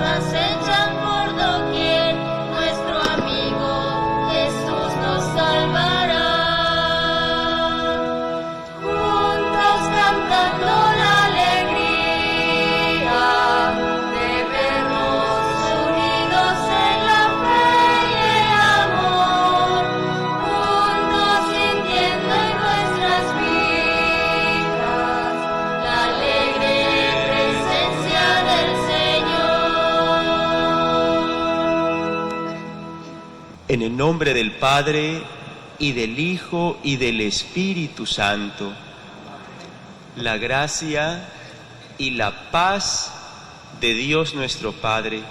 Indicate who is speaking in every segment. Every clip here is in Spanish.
Speaker 1: acechan por doquier, nuestro amigo Jesús nos salvará. Juntos cantando la alegría de vernos unidos en la fe y el amor, juntos sintiendo en nuestras vidas la alegre presencia del Señor.
Speaker 2: En el nombre del Padre, y del Hijo, y del Espíritu Santo, la gracia y la paz de Dios nuestro Padre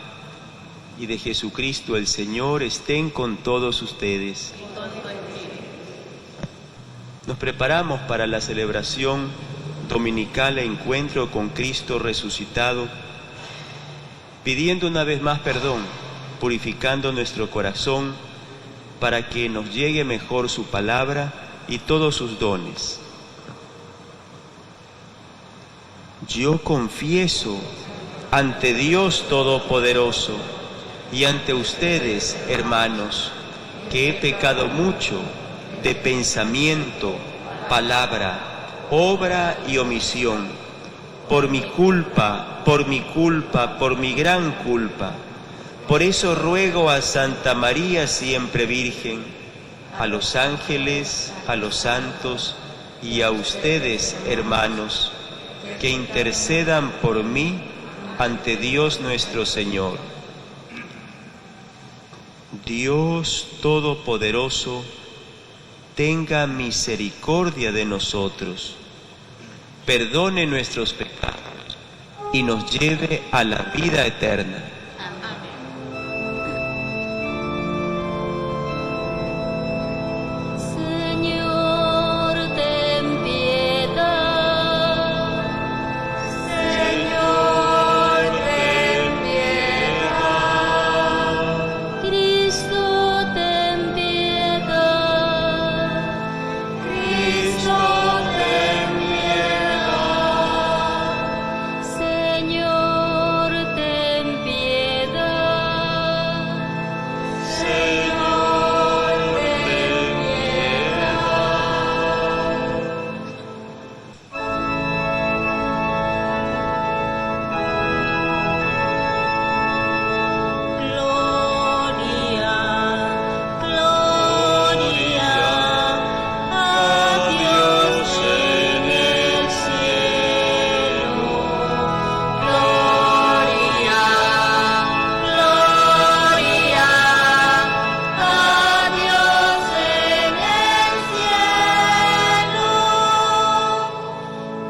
Speaker 2: y de Jesucristo el Señor estén con todos ustedes. Nos preparamos para la celebración dominical e encuentro con Cristo resucitado, pidiendo una vez más perdón, purificando nuestro corazón para que nos llegue mejor su palabra y todos sus dones. Yo confieso ante Dios Todopoderoso y ante ustedes, hermanos, que he pecado mucho de pensamiento, palabra, obra y omisión, por mi culpa, por mi gran culpa. Por eso ruego a Santa María siempre Virgen, a los ángeles, a los santos y a ustedes, hermanos, que intercedan por mí ante Dios nuestro Señor. Dios Todopoderoso, tenga misericordia de nosotros, perdone nuestros pecados y nos lleve a la vida eterna.
Speaker 1: Señor, ten piedad. Señor, ten piedad. Cristo, ten piedad. Cristo, ten piedad. Señor, ten piedad. Señor, ten Gloria, gloria a Dios en el cielo. Gloria, gloria a Dios en el cielo.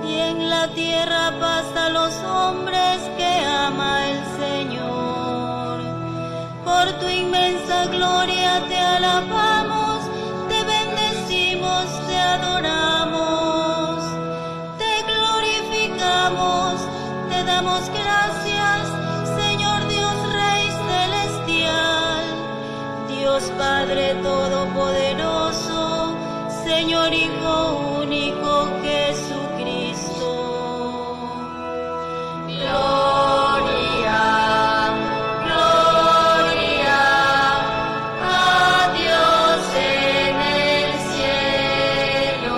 Speaker 1: Y en la tierra paz a los hombres que ama el Señor. Por tu inmensa gloria te alabamos, te bendecimos, te adoramos, te glorificamos, te damos gracias, Señor Dios Rey celestial, Dios Padre Todopoderoso, Señor Hijo único Jesucristo. Gloria, gloria a Dios en el cielo.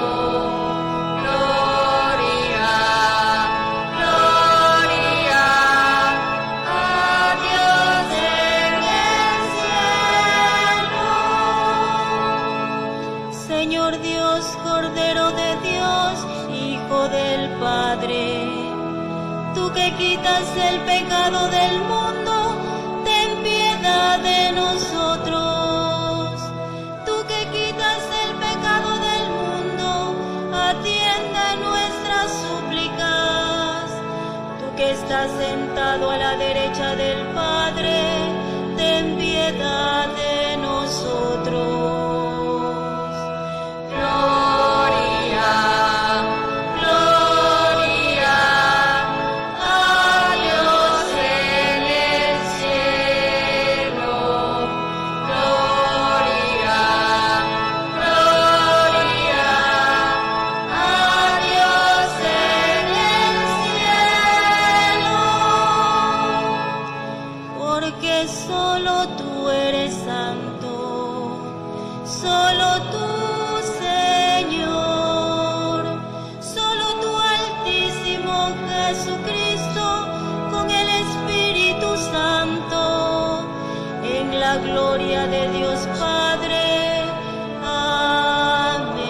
Speaker 1: Gloria, gloria a Dios en el cielo. Señor Dios, Cordero de Dios, Hijo del Padre, tú que quitas el pecado del mundo, ten piedad de nosotros. Tú que quitas el pecado del mundo, atiende nuestras súplicas. Tú que estás sentado a la derecha del Padre, ten piedad de nosotros. Gloria, gloria a Dios en el cielo. Gloria, gloria a Dios en el cielo. porque solo tú eres santo, solo tú, Señor, solo tú, Altísimo Jesucristo, con el Espíritu Santo, en la gloria de Dios Padre. Amén.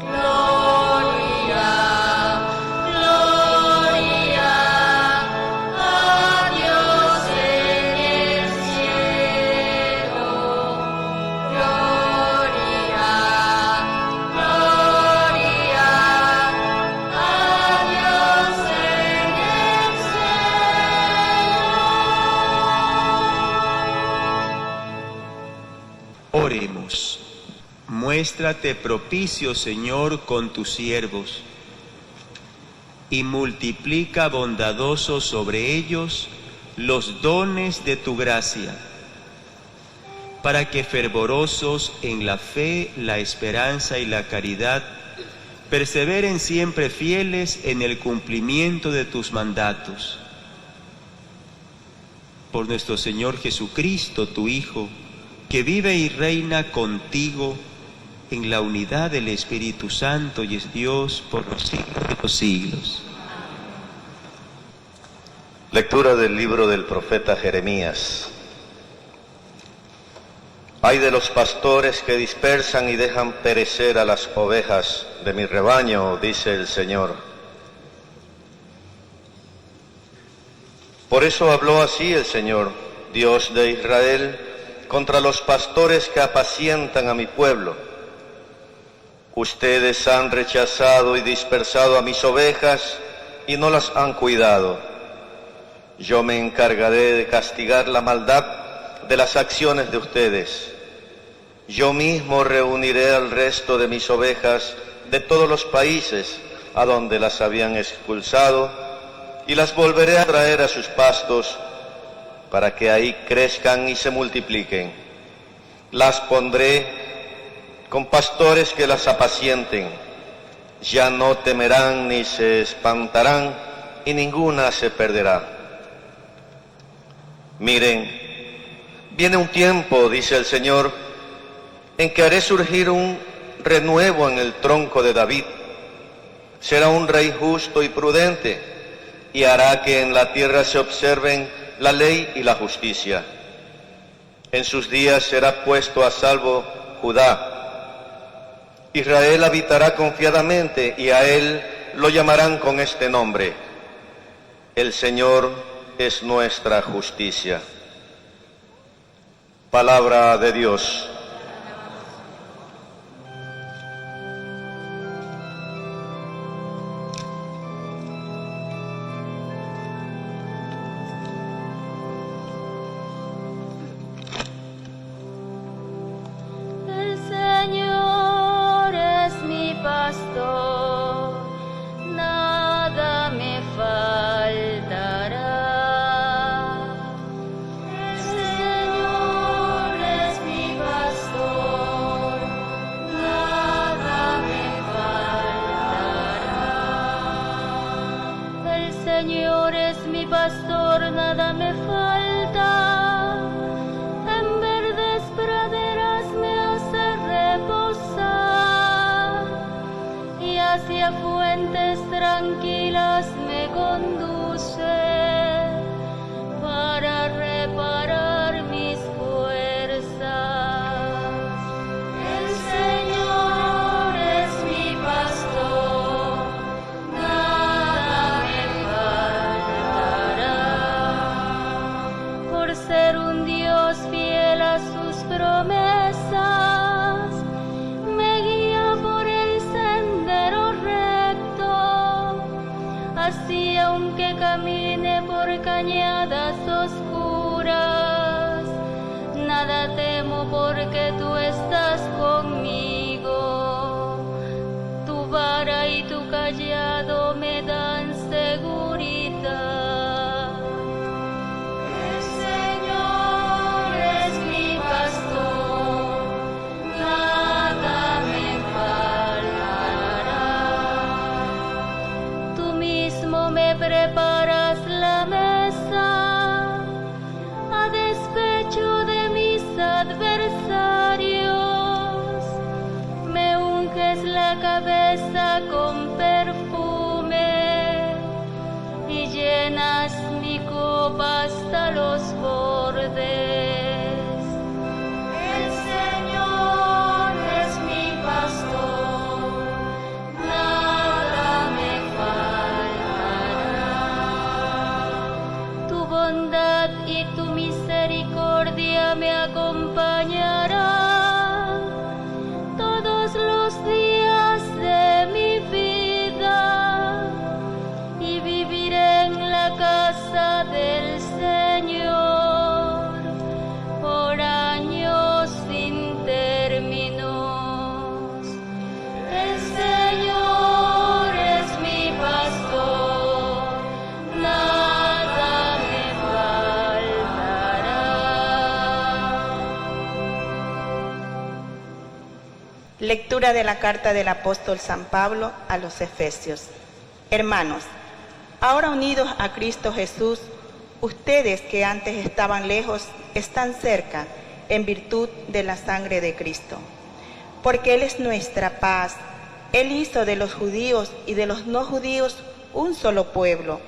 Speaker 1: Gloria, gloria a Dios en el cielo. Gloria, gloria a Dios en el cielo.
Speaker 2: Oremos. Muéstrate propicio, Señor, con tus siervos, y multiplica bondadoso sobre ellos los dones de tu gracia, para que fervorosos en la fe, la esperanza y la caridad, perseveren siempre fieles en el cumplimiento de tus mandatos. Por nuestro Señor Jesucristo, tu Hijo, que vive y reina contigo en la unidad del Espíritu Santo y es Dios por los siglos de los siglos.
Speaker 3: Lectura del libro del profeta Jeremías. Ay de los pastores que dispersan y dejan perecer a las ovejas de mi rebaño, dice el Señor. Por eso habló así el Señor, Dios de Israel, contra los pastores que apacientan a mi pueblo. Ustedes han rechazado y dispersado a mis ovejas y no las han cuidado. Yo me encargaré de castigar la maldad de las acciones de ustedes. Yo mismo reuniré al resto de mis ovejas de todos los países a donde las habían expulsado y las volveré a traer a sus pastos para que ahí crezcan y se multipliquen. Las pondré con pastores que las apacienten. Ya no temerán ni se espantarán y ninguna se perderá. Miren, viene un tiempo, dice el Señor, en que haré surgir un renuevo en el tronco de David. Será un rey justo y prudente, y hará que en la tierra se observen la ley y la justicia. En sus días será puesto a salvo Judá. Israel habitará confiadamente, y a él lo llamarán con este nombre: el Señor es nuestra justicia. Palabra de Dios.
Speaker 1: El Señor es mi pastor, nada me faltará. El Señor es mi pastor, nada me faltará. El Señor es mi pastor, nada me falta. En verdes praderas me hace reposar y hacia fuentes tranquilas me conduce para reparar mis fuerzas. El Señor es mi pastor, nada me faltará. Por ser un Dios fiel a sus promesas, me guía por el sendero recto. Así aunque camine por cañadas oscuras, nada temo porque tú estás conmigo. Tu vara y tu cayado me dan seguridad. El Señor es mi pastor, nada me faltará. Tú mismo me preparas la mesa bondad y tu misericordia me acompañará todos los días de mi vida, y viviré en la casa del Señor por años sin términos. El Señor es mi pastor, nada me faltará.
Speaker 4: Lectura de la carta del apóstol San Pablo a los Efesios. Hermanos, ahora unidos a Cristo Jesús, ustedes que antes estaban lejos, están cerca en virtud de la sangre de Cristo. Porque Él es nuestra paz. Él hizo de los judíos y de los no judíos un solo pueblo.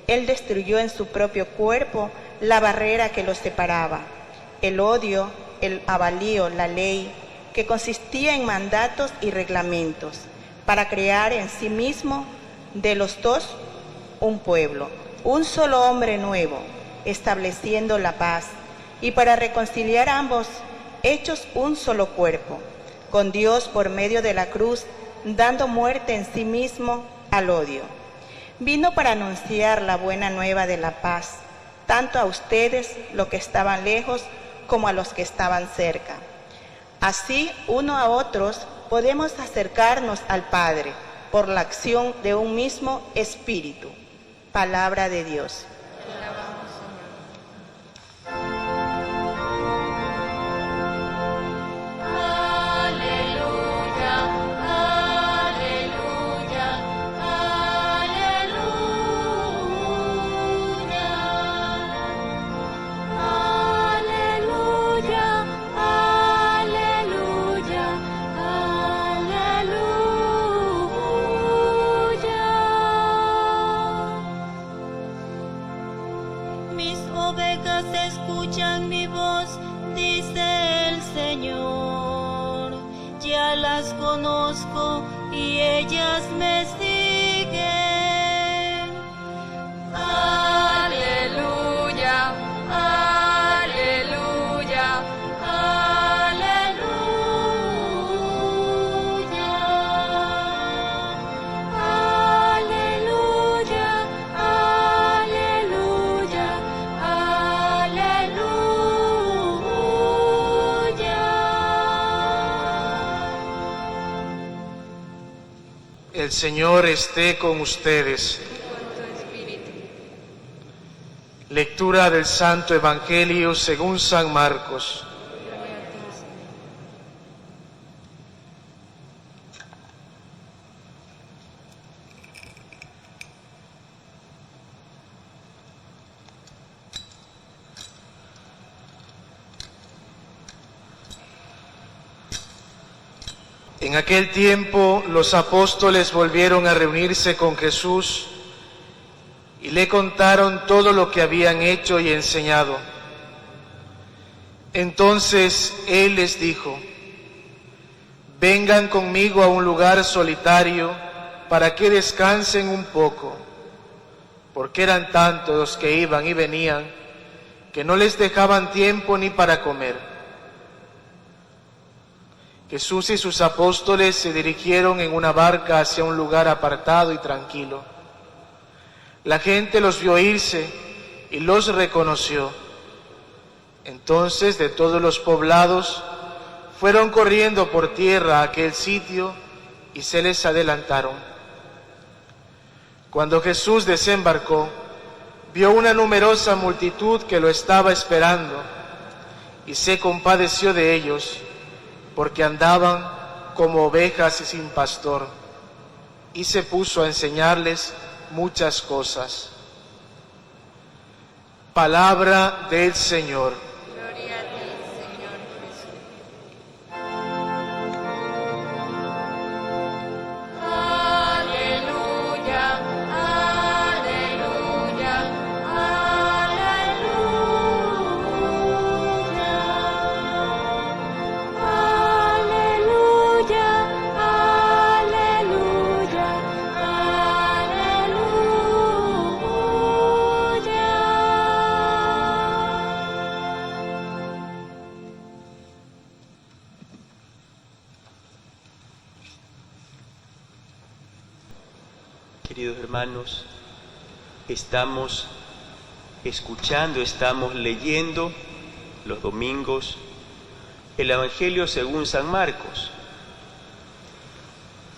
Speaker 4: Él destruyó en su propio cuerpo la barrera que los separaba, el odio, el avalío, la ley, que consistía en mandatos y reglamentos, para crear en sí mismo de los dos un pueblo, un solo hombre nuevo, estableciendo la paz, y para reconciliar ambos, hechos un solo cuerpo, con Dios por medio de la cruz, dando muerte en sí mismo al odio. Vino para anunciar la buena nueva de la paz, tanto a ustedes, los que estaban lejos, como a los que estaban cerca. Así, uno a otros, podemos acercarnos al Padre por la acción de un mismo Espíritu. Palabra de Dios.
Speaker 1: Mis ovejas escuchan mi voz, dice el Señor. Ya las conozco y ellas me siguen. Aleluya, aleluya, aleluya. Aleluya, aleluya, aleluya.
Speaker 5: El Señor esté con ustedes. Lectura del Santo Evangelio según San Marcos. En aquel tiempo los apóstoles volvieron a reunirse con Jesús y le contaron todo lo que habían hecho y enseñado. Entonces Él les dijo: vengan conmigo a un lugar solitario para que descansen un poco, porque eran tantos los que iban y venían que no les dejaban tiempo ni para comer. Jesús y sus apóstoles se dirigieron en una barca hacia un lugar apartado y tranquilo. La gente los vio irse y los reconoció. Entonces de todos los poblados fueron corriendo por tierra a aquel sitio y se les adelantaron. Cuando Jesús desembarcó, vio una numerosa multitud que lo estaba esperando y se compadeció de ellos, porque andaban como ovejas sin pastor, y se puso a enseñarles muchas cosas. Palabra del Señor.
Speaker 1: Gloria a ti, Señor Jesús. Aleluya, aleluya, aleluya. Aleluya, aleluya, aleluya.
Speaker 2: queridos hermanos, estamos escuchando, estamos leyendo los domingos el Evangelio según San Marcos.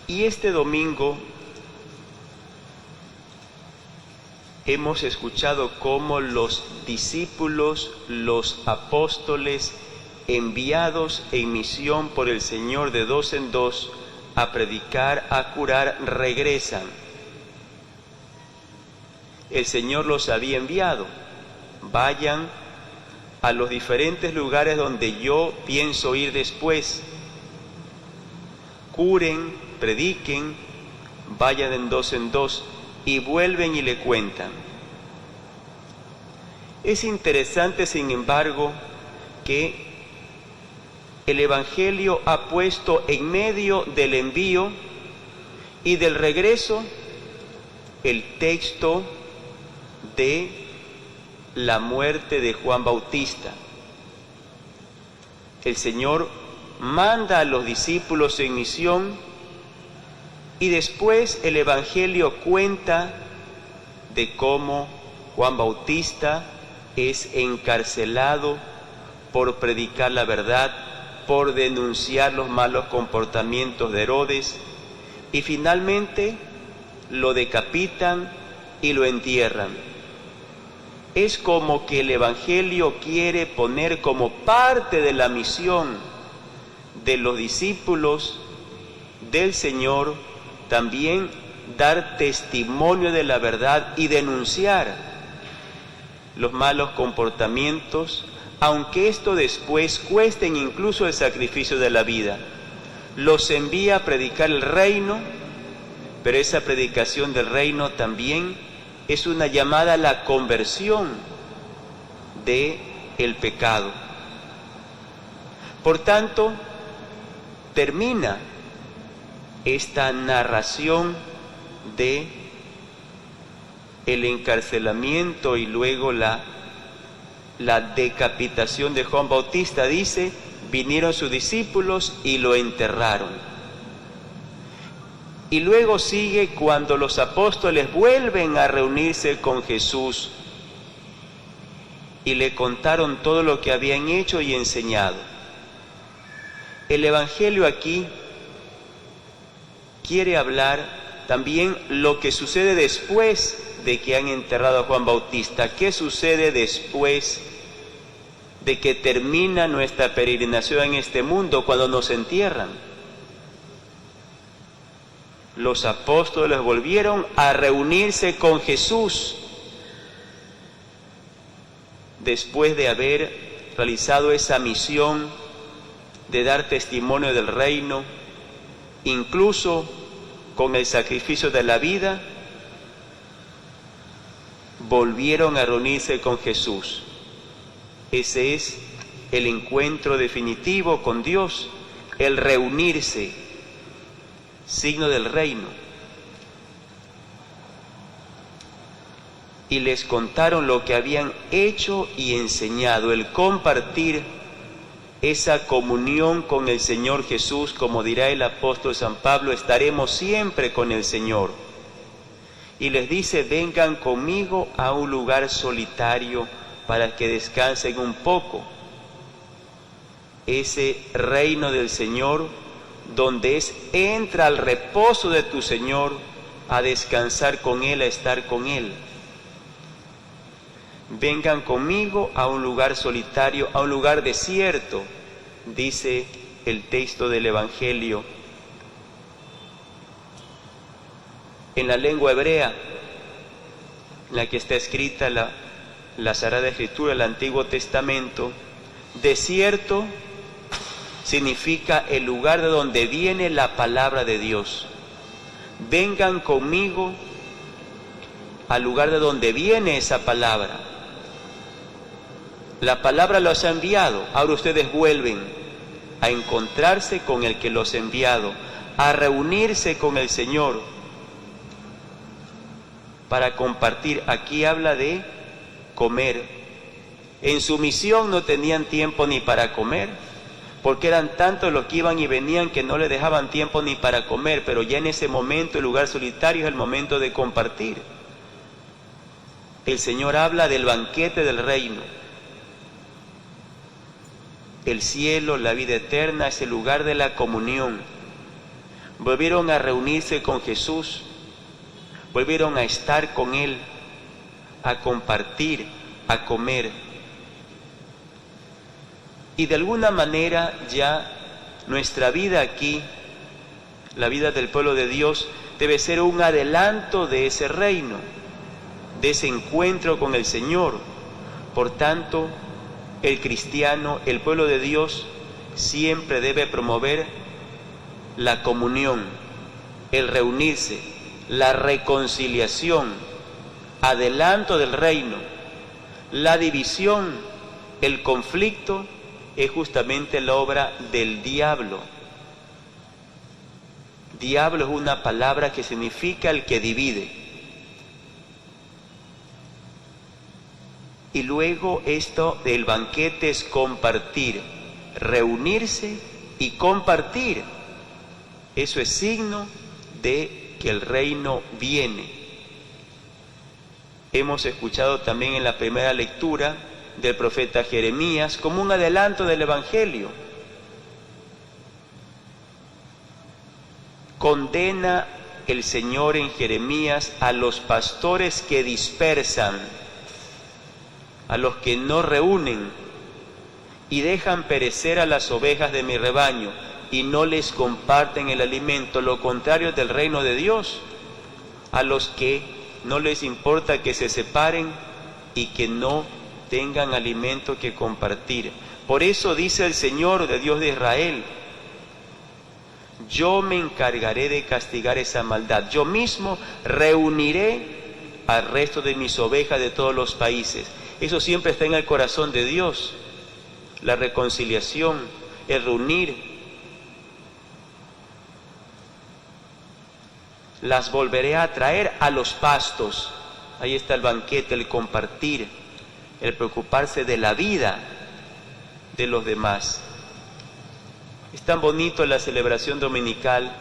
Speaker 2: Y este domingo hemos escuchado cómo los discípulos, los apóstoles, enviados en misión por el Señor de dos en dos a predicar, a curar, regresan. El Señor los había enviado. Vayan a los diferentes lugares donde yo pienso ir después. Curen, prediquen, vayan en dos y vuelven y le cuentan. Es interesante, sin embargo, que el Evangelio ha puesto en medio del envío y del regreso el texto de la muerte de Juan Bautista. El Señor manda a los discípulos en misión y después el Evangelio cuenta de cómo Juan Bautista es encarcelado por predicar la verdad, por denunciar los malos comportamientos de Herodes, y finalmente lo decapitan y lo entierran. Es como que el Evangelio quiere poner como parte de la misión de los discípulos del Señor también dar testimonio de la verdad y denunciar los malos comportamientos, aunque esto después cuesten incluso el sacrificio de la vida. Los envía a predicar el reino, pero esa predicación del reino también es una llamada a la conversión del pecado. Por tanto, termina esta narración de el encarcelamiento y luego la decapitación de Juan Bautista. Dice, vinieron sus discípulos y lo enterraron. Y luego sigue cuando los apóstoles vuelven a reunirse con Jesús y le contaron todo lo que habían hecho y enseñado. El Evangelio aquí quiere hablar también lo que sucede después de que han enterrado a Juan Bautista. ¿Qué sucede después de que termina nuestra peregrinación en este mundo, cuando nos entierran? Los apóstoles volvieron a reunirse con Jesús después de haber realizado esa misión de dar testimonio del reino, incluso con el sacrificio de la vida. Volvieron a reunirse con Jesús. Ese es el encuentro definitivo con Dios, el reunirse, signo del reino. Y les contaron lo que habían hecho y enseñado, el compartir esa comunión con el Señor Jesús. Como dirá el apóstol San Pablo, estaremos siempre con el Señor. Y les dice, vengan conmigo a un lugar solitario para que descansen un poco. Ese reino del Señor, donde entra al reposo de tu Señor, a descansar con Él, a estar con Él. Vengan conmigo a un lugar solitario, a un lugar desierto, dice el texto del Evangelio. En la lengua hebrea, en la que está escrita la Sagrada Escritura, el Antiguo Testamento, desierto significa el lugar de donde viene la palabra de Dios. Vengan conmigo al lugar de donde viene esa palabra. La palabra los ha enviado, ahora ustedes vuelven a encontrarse con el que los ha enviado, a reunirse con el Señor para compartir. Aquí habla de comer. En su misión no tenían tiempo ni para comer, porque eran tantos los que iban y venían que no le dejaban tiempo ni para comer, pero ya en ese momento el lugar solitario es el momento de compartir. El Señor habla del banquete del reino. El cielo, la vida eterna, es el lugar de la comunión. Volvieron a reunirse con Jesús, volvieron a estar con Él, a compartir, a comer. Y de alguna manera ya nuestra vida aquí, la vida del pueblo de Dios, debe ser un adelanto de ese reino, de ese encuentro con el Señor. Por tanto, el cristiano, el pueblo de Dios, siempre debe promover la comunión, el reunirse, la reconciliación, adelanto del reino. La división, el conflicto, es justamente la obra del diablo. Diablo es una palabra que significa el que divide. Y luego esto del banquete es compartir, reunirse y compartir. Eso es signo de que el reino viene. Hemos escuchado también en la primera lectura del profeta Jeremías como un adelanto del Evangelio. Condena el Señor en Jeremías a los pastores que dispersan, a los que no reúnen y dejan perecer a las ovejas de mi rebaño y no les comparten el alimento, lo contrario del reino de Dios, a los que no les importa que se separen y que no tengan alimento que compartir. Por eso dice el Señor, de Dios de Israel: yo me encargaré de castigar esa maldad, yo mismo reuniré al resto de mis ovejas de todos los países. Eso siempre está en el corazón de Dios, la reconciliación, el reunir. Las volveré a traer a los pastos. Ahí está el banquete, el compartir, el preocuparse de la vida de los demás. Es tan bonito la celebración dominical,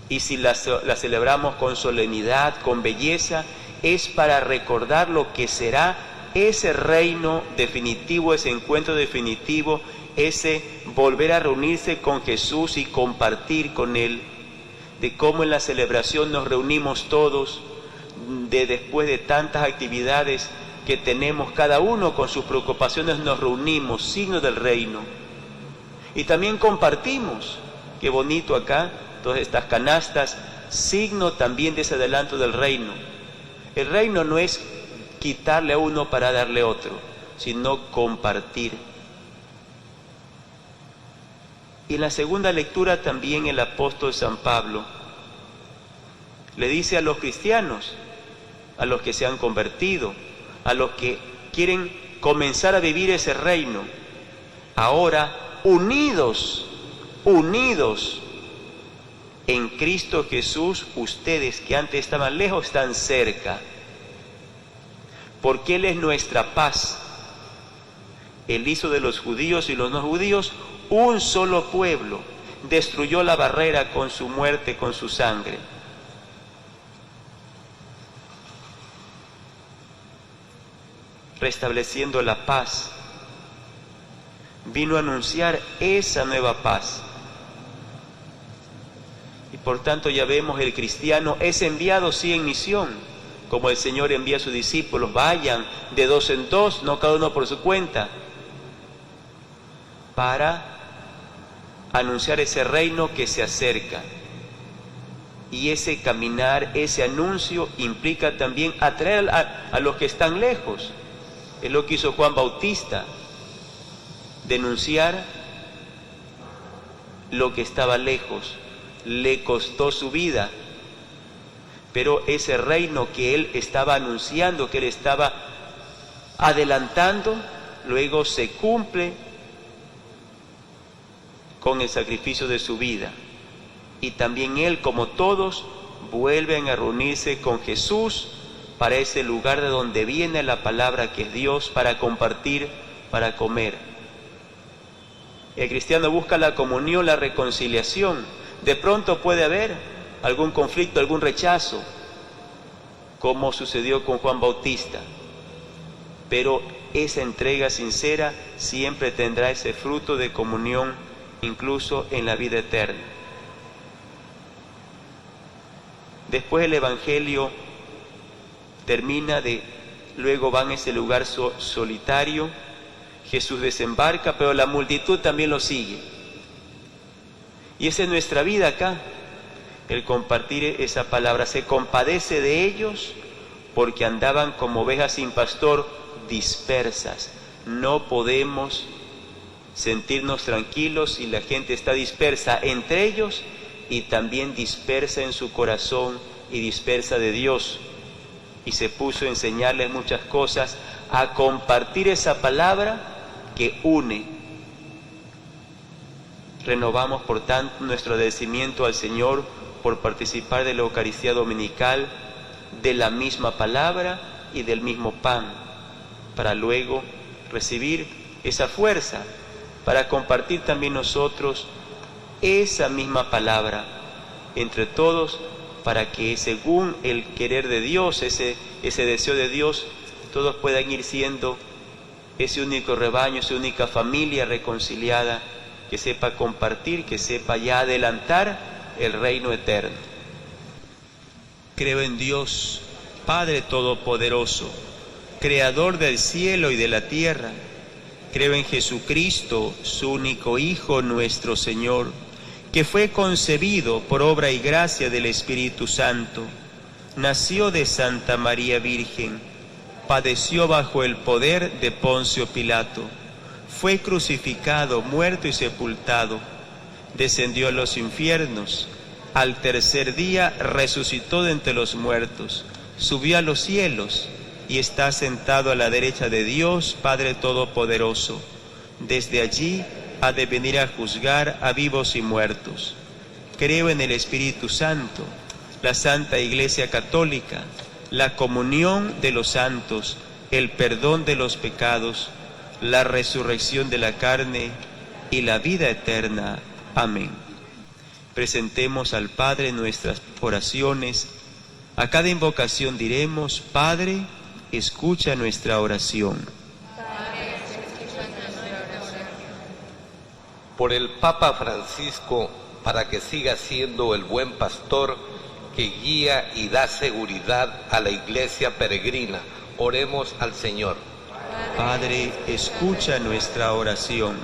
Speaker 2: y si la celebramos con solemnidad, con belleza, es para recordar lo que será ese reino definitivo, ese encuentro definitivo, ese volver a reunirse con Jesús y compartir con Él, de cómo en la celebración nos reunimos todos, después de tantas actividades que tenemos, cada uno con sus preocupaciones nos reunimos, signo del reino. Y también compartimos, qué bonito acá, todas estas canastas, signo también de ese adelanto del reino. El reino no es quitarle a uno para darle a otro, sino compartir. Y en la segunda lectura también el apóstol San Pablo le dice a los cristianos, a los que se han convertido, a los que quieren comenzar a vivir ese reino, ahora unidos en Cristo Jesús, ustedes que antes estaban lejos están cerca, porque Él es nuestra paz. Él hizo de los judíos y los no judíos un solo pueblo, destruyó la barrera con su muerte, con su sangre. Restableciendo la paz, vino a anunciar esa nueva paz. Y por tanto ya vemos, el cristiano es enviado sí en misión, como el Señor envía a sus discípulos: vayan de dos en dos, no cada uno por su cuenta, para anunciar ese reino que se acerca. Y ese caminar, ese anuncio implica también atraer a los que están lejos. Es lo que hizo Juan Bautista, denunciar lo que estaba lejos. Le costó su vida, pero ese reino que él estaba anunciando, que él estaba adelantando, luego se cumple con el sacrificio de su vida. Y también él, como todos, vuelven a reunirse con Jesús para ese lugar de donde viene la palabra que es Dios, para compartir, para comer. El cristiano busca la comunión, la reconciliación. De pronto puede haber algún conflicto, algún rechazo, como sucedió con Juan Bautista. Pero esa entrega sincera siempre tendrá ese fruto de comunión, incluso en la vida eterna. Después el Evangelio termina luego van a ese lugar solitario. Jesús desembarca, pero la multitud también lo sigue. Y esa es nuestra vida acá, el compartir esa palabra. Se compadece de ellos porque andaban como ovejas sin pastor, dispersas. No podemos sentirnos tranquilos si la gente está dispersa entre ellos y también dispersa en su corazón y dispersa de Dios. Y se puso a enseñarles muchas cosas, a compartir esa palabra que une. Renovamos por tanto nuestro agradecimiento al Señor por participar de la Eucaristía Dominical, de la misma palabra y del mismo pan, para luego recibir esa fuerza, para compartir también nosotros esa misma palabra entre todos, para que según el querer de Dios, ese deseo de Dios, todos puedan ir siendo ese único rebaño, esa única familia reconciliada, que sepa compartir, que sepa ya adelantar el reino eterno. Creo en Dios, Padre Todopoderoso, Creador del cielo y de la tierra. Creo en Jesucristo, su único Hijo, nuestro Señor, que fue concebido por obra y gracia del Espíritu Santo, nació de Santa María Virgen, padeció bajo el poder de Poncio Pilato, fue crucificado, muerto y sepultado, descendió a los infiernos, al tercer día resucitó de entre los muertos, subió a los cielos y está sentado a la derecha de Dios, Padre Todopoderoso. Desde allí ha de venir a juzgar a vivos y muertos. Creo en el Espíritu Santo, la Santa Iglesia Católica, la comunión de los santos, el perdón de los pecados, la resurrección de la carne y la vida eterna. Amén. Presentemos al Padre nuestras oraciones. A cada invocación diremos: Padre, escucha nuestra oración.
Speaker 6: Por el Papa Francisco, para que siga siendo el buen pastor que guía y da seguridad a la Iglesia peregrina, oremos al Señor.
Speaker 2: Padre, escucha nuestra oración.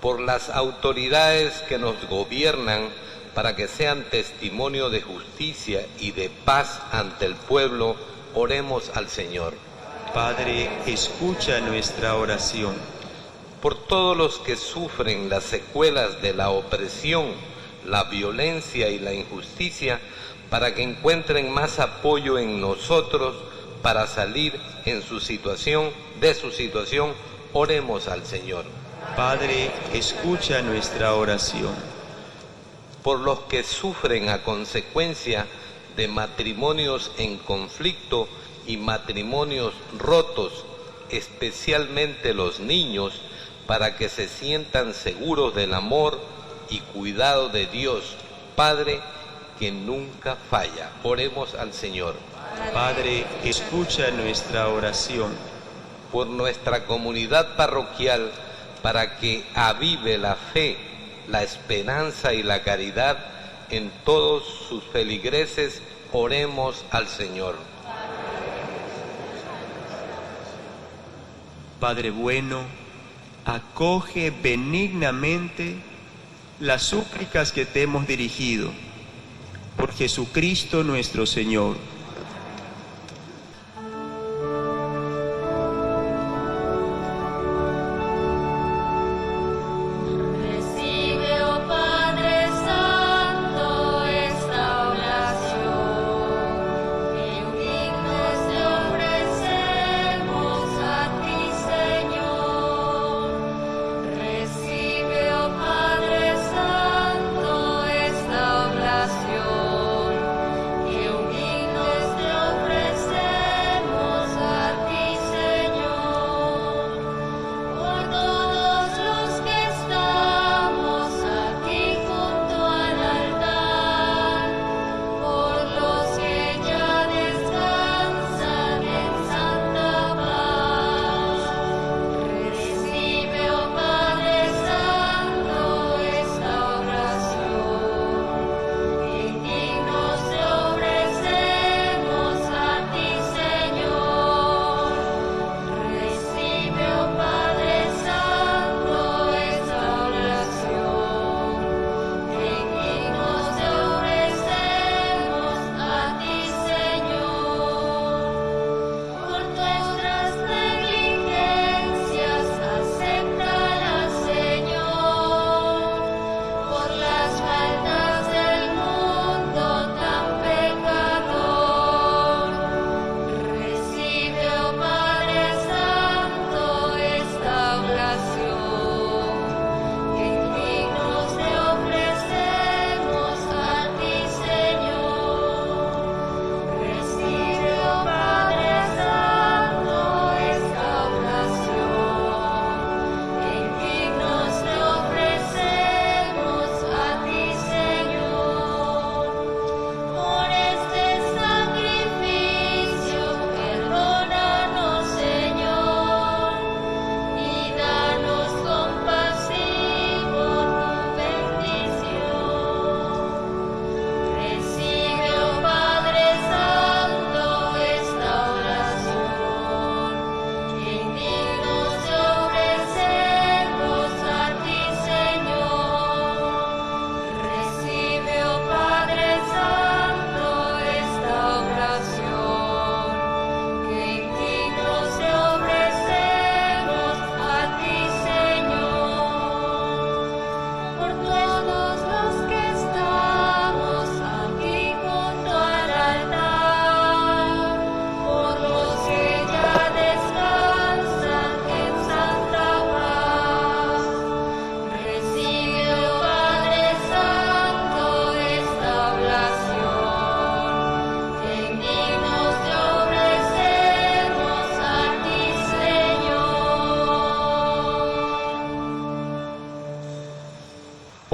Speaker 6: Por las autoridades que nos gobiernan, para que sean testimonio de justicia y de paz ante el pueblo, oremos al Señor.
Speaker 2: Padre, escucha nuestra oración.
Speaker 6: Por todos los que sufren las secuelas de la opresión, la violencia y la injusticia, para que encuentren más apoyo en nosotros para salir de su situación, oremos al Señor.
Speaker 2: Padre, escucha nuestra oración.
Speaker 6: Por los que sufren a consecuencia de matrimonios en conflicto y matrimonios rotos, especialmente los niños, para que se sientan seguros del amor y cuidado de Dios, Padre, que nunca falla. Oremos al Señor.
Speaker 2: Padre, escucha nuestra oración.
Speaker 6: Por nuestra comunidad parroquial, para que avive la fe, la esperanza y la caridad en todos sus feligreses, oremos al Señor.
Speaker 2: Padre bueno, acoge benignamente las súplicas que te hemos dirigido. Por Jesucristo nuestro Señor.
Speaker 1: Recibe, oh Padre Santo, esta oración, que dignos te ofrecemos a ti, Señor. Recibe, oh Padre Santo, esta oración, que dignos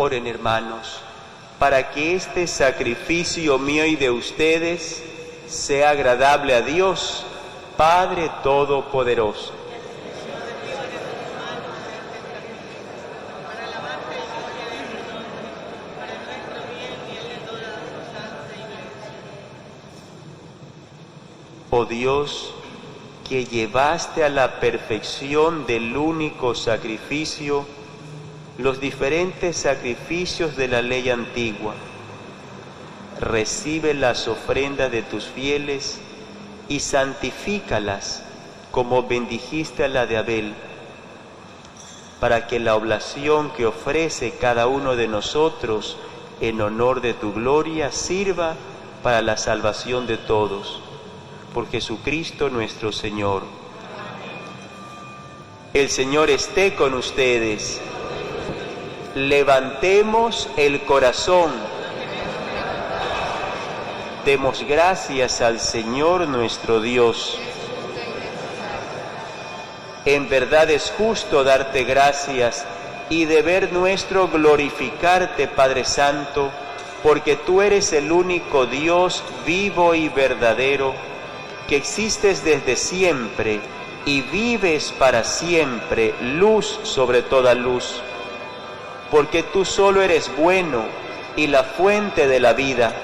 Speaker 2: Oren, hermanos, para que este sacrificio mío y de ustedes sea agradable a Dios, Padre Todopoderoso. Oh Dios, que llevaste a la perfección del único sacrificio los diferentes sacrificios de la ley antigua, recibe las ofrendas de tus fieles y santifícalas como bendijiste a la de Abel, para que la oblación que ofrece cada uno de nosotros en honor de tu gloria sirva para la salvación de todos. Por Jesucristo nuestro Señor. El Señor esté con ustedes. Levantemos el corazón. Demos gracias al Señor nuestro Dios. En verdad es justo darte gracias y deber nuestro glorificarte, Padre Santo, porque tú eres el único Dios vivo y verdadero, que existes desde siempre y vives para siempre, luz sobre toda luz, porque tú solo eres bueno y la fuente de la vida.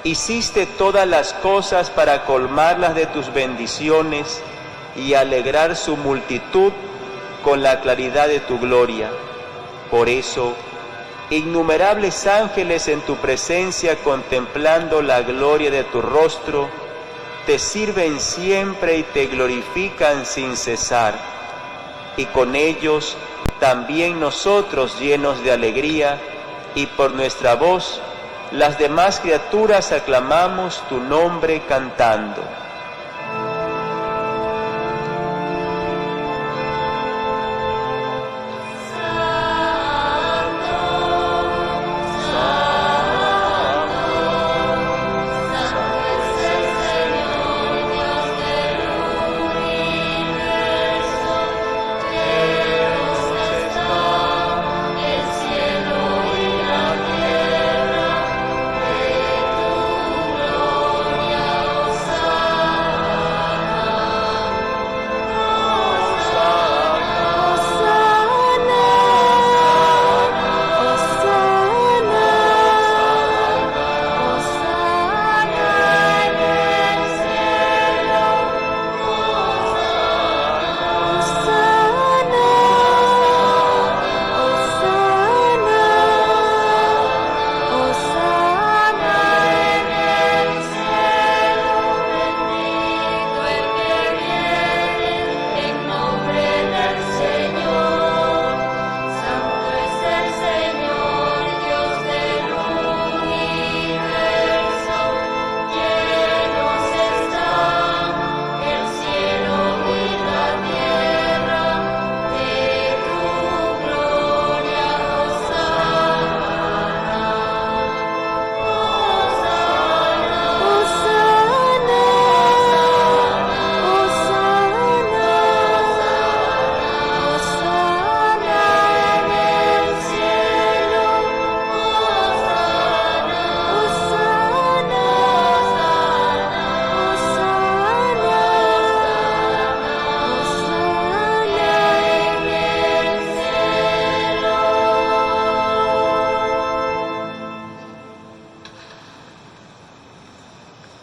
Speaker 2: Hiciste todas las cosas para colmarlas de tus bendiciones y alegrar su multitud con la claridad de tu gloria. Por eso, innumerables ángeles en tu presencia, contemplando la gloria de tu rostro, te sirven siempre y te glorifican sin cesar, y con ellos también nosotros, llenos de alegría, y por nuestra voz las demás criaturas aclamamos tu nombre cantando.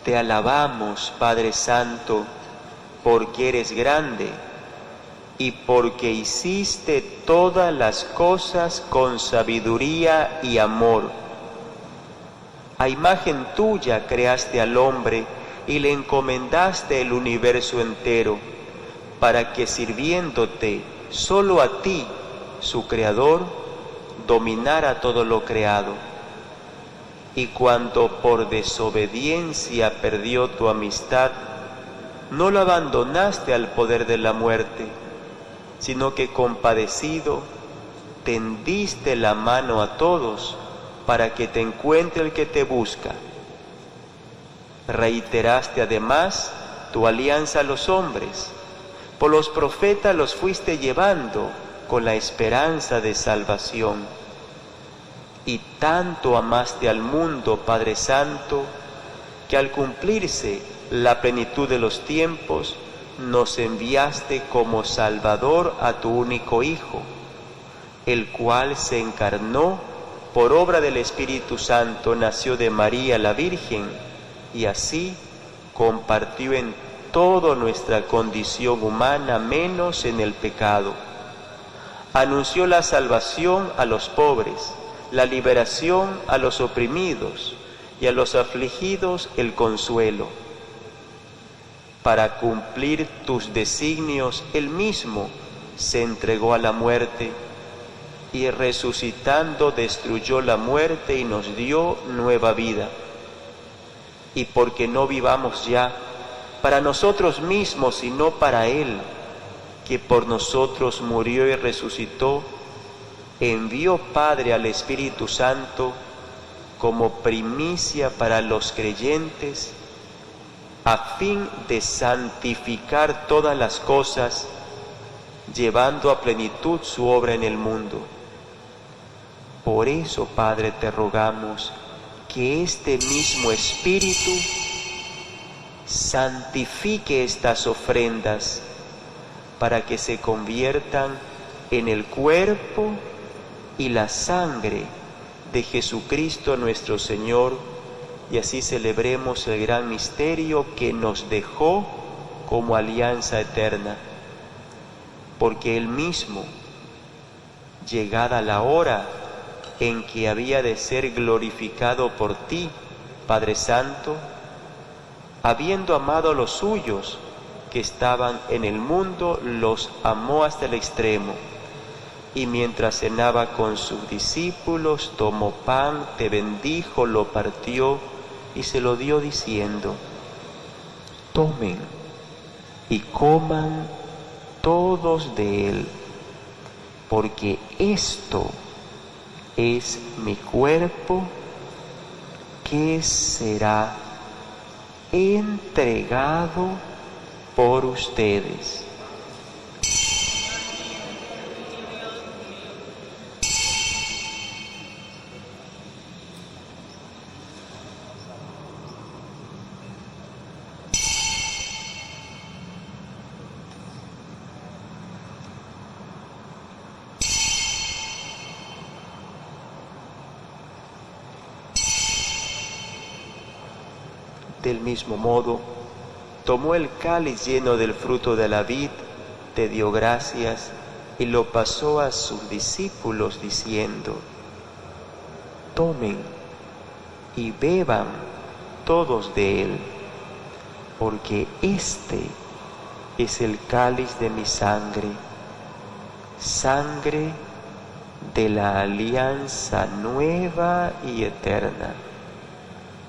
Speaker 2: Te alabamos, Padre Santo, porque eres grande y porque hiciste todas las cosas con sabiduría y amor. A imagen tuya creaste al hombre y le encomendaste el universo entero, para que sirviéndote solo a ti, su Creador, dominara todo lo creado. Y cuando por desobediencia perdió tu amistad, no lo abandonaste al poder de la muerte, sino que compadecido, tendiste la mano a todos para que te encuentre el que te busca. Reiteraste además tu alianza a los hombres, por los profetas los fuiste llevando con la esperanza de salvación. Y tanto amaste al mundo, Padre Santo, que al cumplirse la plenitud de los tiempos, nos enviaste como Salvador a tu único Hijo, el cual se encarnó por obra del Espíritu Santo, nació de María la Virgen, y así compartió en toda nuestra condición humana, menos en el pecado. Anunció la salvación a los pobres, la liberación a los oprimidos y a los afligidos el consuelo. Para cumplir tus designios, Él mismo se entregó a la muerte y resucitando destruyó la muerte y nos dio nueva vida. Y porque no vivamos ya para nosotros mismos, sino para Él, que por nosotros murió y resucitó, envió Padre al Espíritu Santo como primicia para los creyentes, a fin de santificar todas las cosas, llevando a plenitud su obra en el mundo. Por eso, Padre, te rogamos que este mismo Espíritu santifique estas ofrendas para que se conviertan en el cuerpo y la sangre de Jesucristo nuestro Señor, y así celebremos el gran misterio que nos dejó como alianza eterna, porque Él mismo, llegada la hora en que había de ser glorificado por ti, Padre Santo, habiendo amado a los suyos que estaban en el mundo, los amó hasta el extremo. Y mientras cenaba con sus discípulos, tomó pan, te bendijo, lo partió y se lo dio diciendo: tomen y coman todos de él, porque esto es mi cuerpo que será entregado por ustedes. Del mismo modo, tomó el cáliz lleno del fruto de la vid, te dio gracias y lo pasó a sus discípulos diciendo: tomen y beban todos de él, porque este es el cáliz de mi sangre, sangre de la alianza nueva y eterna,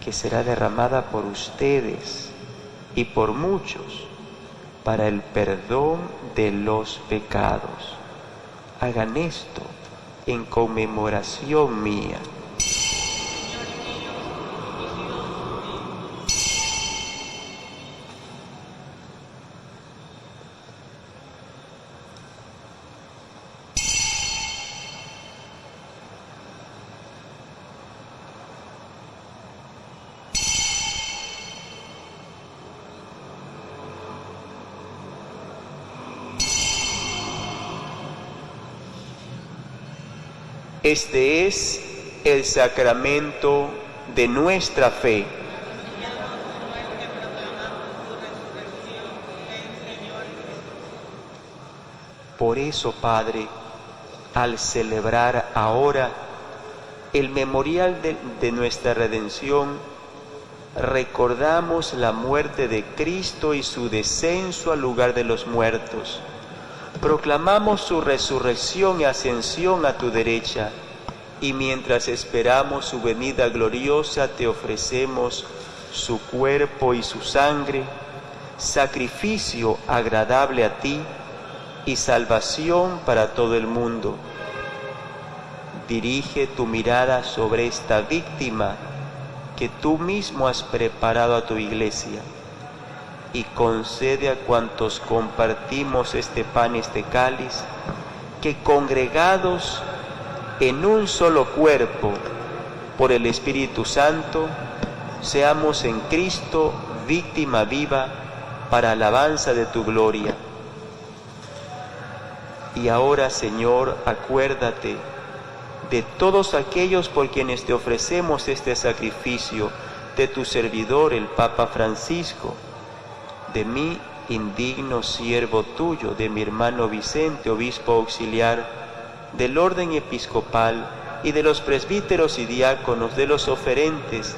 Speaker 2: que será derramada por ustedes y por muchos para el perdón de los pecados. Hagan esto en conmemoración mía. Este es el sacramento de nuestra fe. Por eso, Padre, al celebrar ahora el memorial de nuestra redención, recordamos la muerte de Cristo y su descenso al lugar de los muertos. Proclamamos su resurrección y ascensión a tu derecha, y mientras esperamos su venida gloriosa, te ofrecemos su cuerpo y su sangre, sacrificio agradable a ti y salvación para todo el mundo. Dirige tu mirada sobre esta víctima que tú mismo has preparado a tu iglesia, y concede a cuantos compartimos este pan y este cáliz, que congregados en un solo cuerpo, por el Espíritu Santo, seamos en Cristo víctima viva para alabanza de tu gloria. Y ahora, Señor, acuérdate de todos aquellos por quienes te ofrecemos este sacrificio, de tu servidor, el Papa Francisco, de mí, indigno siervo tuyo, de mi hermano Vicente, obispo auxiliar, del orden episcopal y de los presbíteros y diáconos, de los oferentes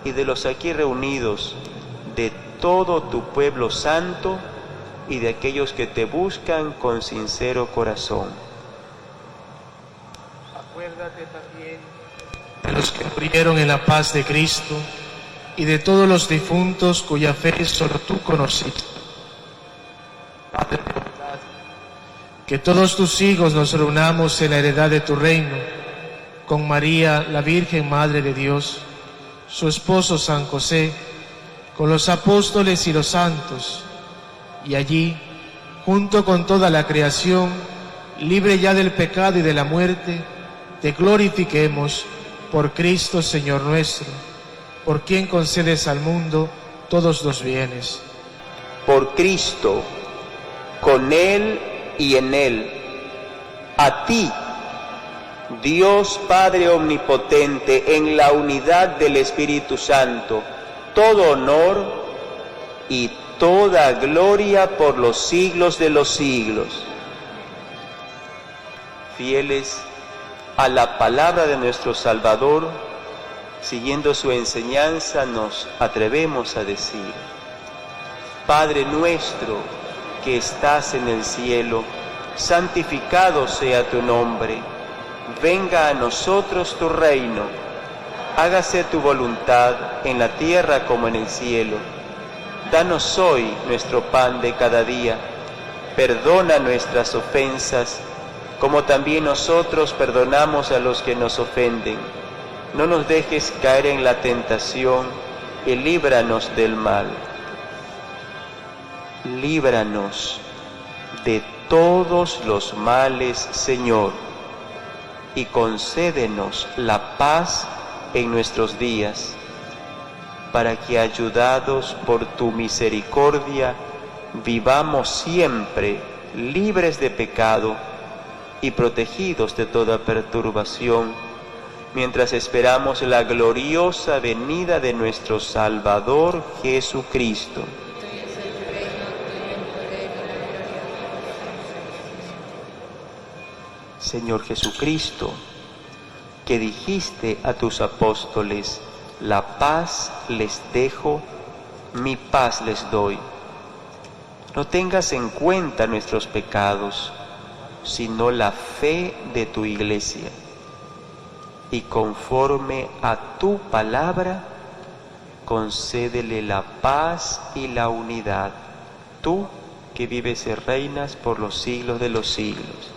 Speaker 2: y de los aquí reunidos, de todo tu pueblo santo y de aquellos que te buscan con sincero corazón.
Speaker 5: Acuérdate también de los que murieron en la paz de Cristo y de todos los difuntos cuya fe solo tú conociste. Padre de bondad, que todos tus hijos nos reunamos en la heredad de tu reino, con María, la Virgen Madre de Dios, su esposo San José, con los apóstoles y los santos, y allí, junto con toda la creación, libre ya del pecado y de la muerte, te glorifiquemos por Cristo Señor nuestro, por quien concedes al mundo todos los bienes.
Speaker 2: Por Cristo, con Él y en Él, a ti, Dios Padre Omnipotente, en la unidad del Espíritu Santo, todo honor y toda gloria por los siglos de los siglos. Fieles a la palabra de nuestro Salvador, siguiendo su enseñanza, nos atrevemos a decir: Padre nuestro que estás en el cielo, santificado sea tu nombre. Venga a nosotros tu reino. Hágase tu voluntad en la tierra como en el cielo. Danos hoy nuestro pan de cada día. Perdona nuestras ofensas, como también nosotros perdonamos a los que nos ofenden. No nos dejes caer en la tentación y líbranos del mal. Líbranos de todos los males, Señor, y concédenos la paz en nuestros días, para que, ayudados por tu misericordia, vivamos siempre libres de pecado y protegidos de toda perturbación, mientras esperamos la gloriosa venida de nuestro Salvador Jesucristo. Señor Jesucristo, que dijiste a tus apóstoles: la paz les dejo, mi paz les doy. No tengas en cuenta nuestros pecados, sino la fe de tu Iglesia. Y conforme a tu palabra, concédele la paz y la unidad, tú que vives y reinas por los siglos de los siglos.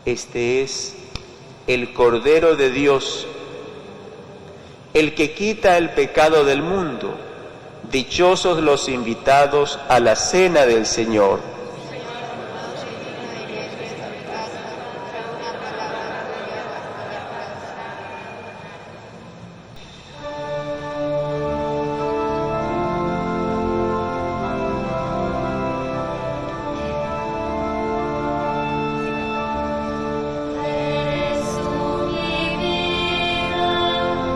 Speaker 2: Este es el Cordero de Dios, el que quita el pecado del mundo. Dichosos los invitados a la cena del Señor.
Speaker 1: Eres tú mi vida.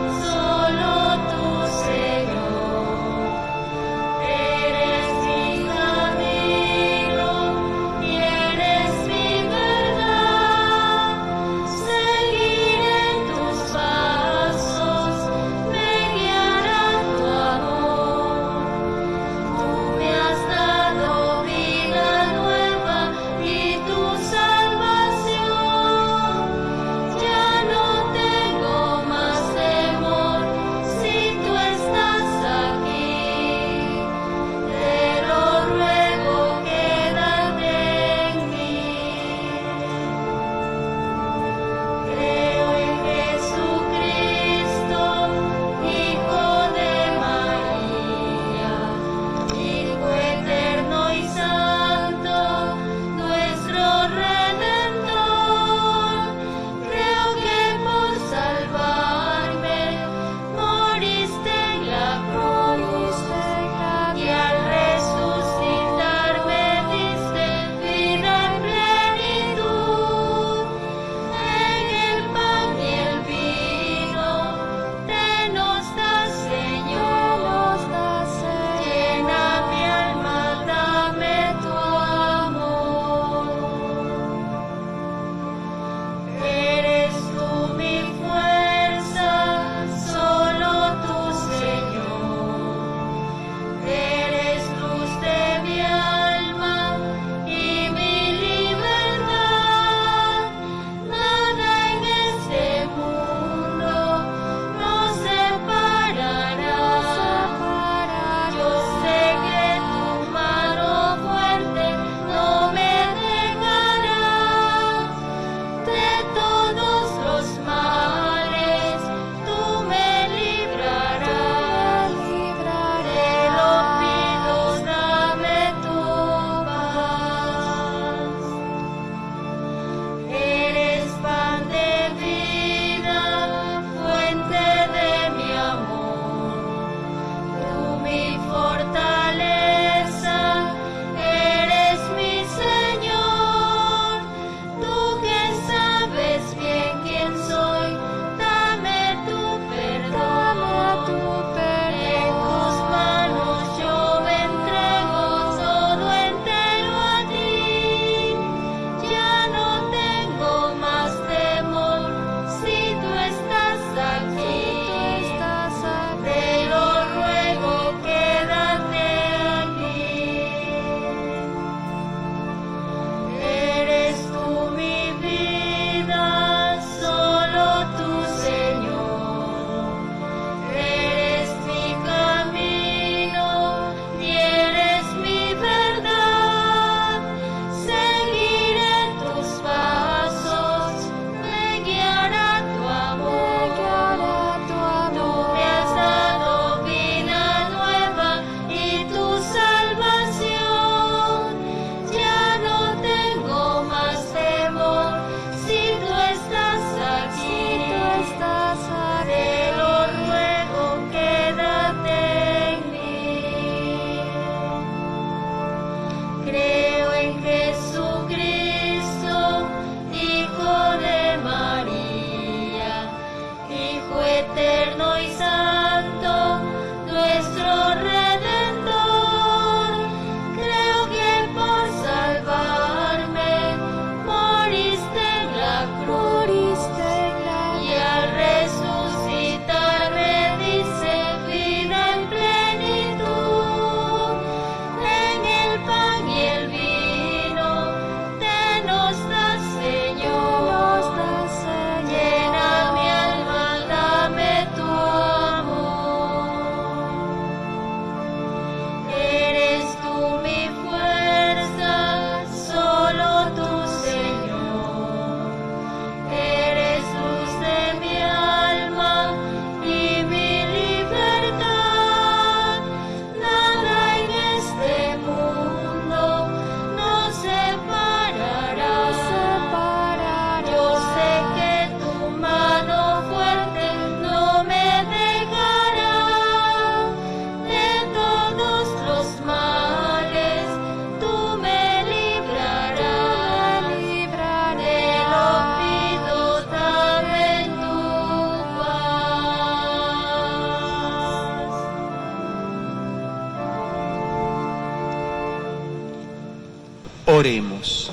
Speaker 2: Oremos.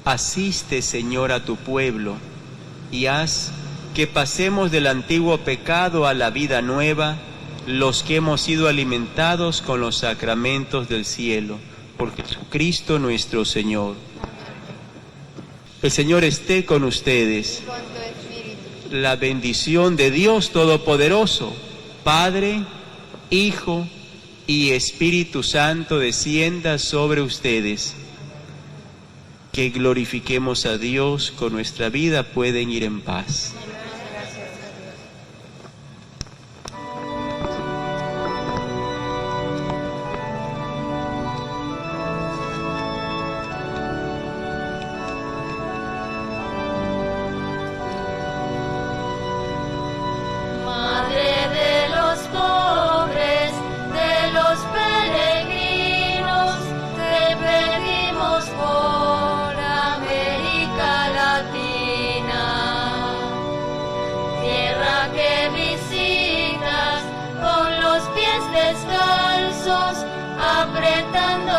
Speaker 2: Asiste, Señor, a tu pueblo y haz que pasemos del antiguo pecado a la vida nueva, los que hemos sido alimentados con los sacramentos del cielo, por Jesucristo nuestro Señor. El Señor esté con ustedes. La bendición de Dios Todopoderoso, Padre, Hijo y Espíritu Santo descienda sobre ustedes. Que glorifiquemos a Dios con nuestra vida, pueden ir en paz.
Speaker 1: Madre de los pobres, de los peregrinos, te pedimos por América Latina, tierra que visitas con los pies descalzos, apretando